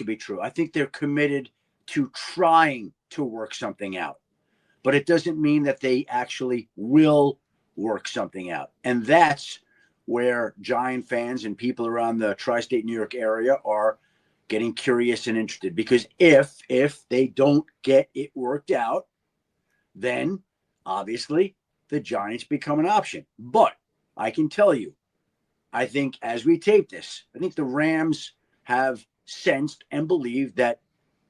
to be true. I think they're committed to trying to work something out, but it doesn't mean that they actually will work something out. And that's where Giant fans and people around the tri-state New York area are getting curious and interested, because if they don't get it worked out, then obviously the Giants become an option. But I can tell you, I think as we tape this, I think the Rams have sensed and believed that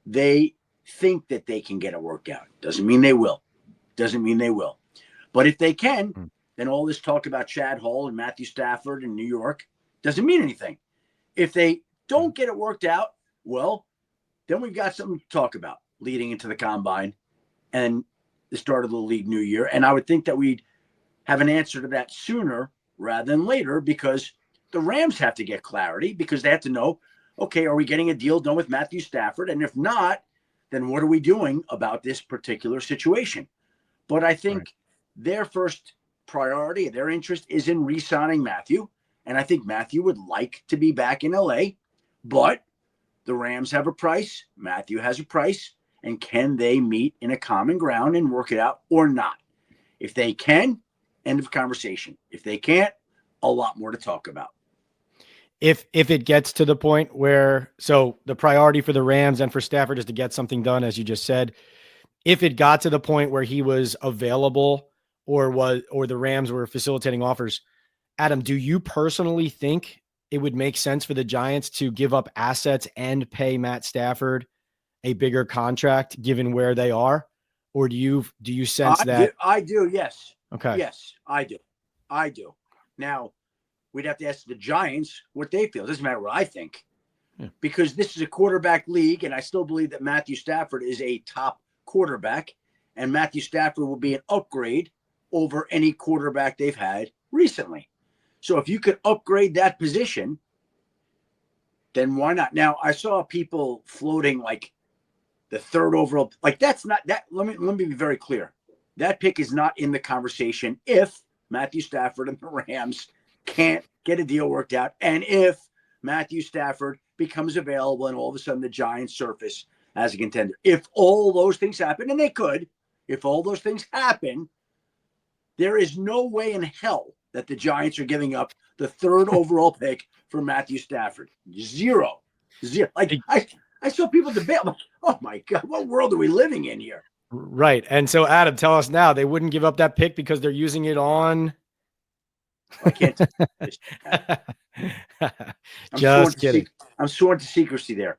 they think that they can get it worked out. Doesn't mean they will. Doesn't mean they will. But if they can, then all this talk about Chad Hall and Matthew Stafford in New York doesn't mean anything. If they don't get it worked out, well, then we've got something to talk about leading into the combine and the start of the league new year. And I would think that we'd have an answer to that sooner rather than later, because the Rams have to get clarity, because they have to know, okay, are we getting a deal done with Matthew Stafford? And if not, then what are we doing about this particular situation? But I think their first priority, their interest is in re-signing Matthew. And I think Matthew would like to be back in LA, but the Rams have a price, Matthew has a price, and can they meet in a common ground and work it out or not? If they can, end of conversation. If they can't, a lot more to talk about. If it gets to the point where, so the priority for the Rams and for Stafford is to get something done, as you just said, if it got to the point where he was available or the Rams were facilitating offers, Adam, do you personally think it would make sense for the Giants to give up assets and pay Matt Stafford a bigger contract given where they are? Or do you sense that? I do. Yes. Okay. Yes, I do. Now, we'd have to ask the Giants what they feel. It doesn't matter what I think, because this is a quarterback league, and I still believe that Matthew Stafford is a top quarterback, and Matthew Stafford will be an upgrade over any quarterback they've had recently. So if you could upgrade that position, then why not? Now, I saw people floating like the third overall. Like, that's not that. Let me be very clear. That pick is not in the conversation if Matthew Stafford and the Rams can't get a deal worked out, and if Matthew Stafford becomes available and all of a sudden the Giants surface as a contender. If all those things happen, and they could, if all those things happen, there is no way in hell that the Giants are giving up the third overall pick for Matthew Stafford. Zero. Like, I saw people debate. I'm like, oh my God, what world are we living in here? Right. And so, Adam, tell us now, they wouldn't give up that pick because they're using it on. I can't. Just kidding. I'm sworn to secrecy there.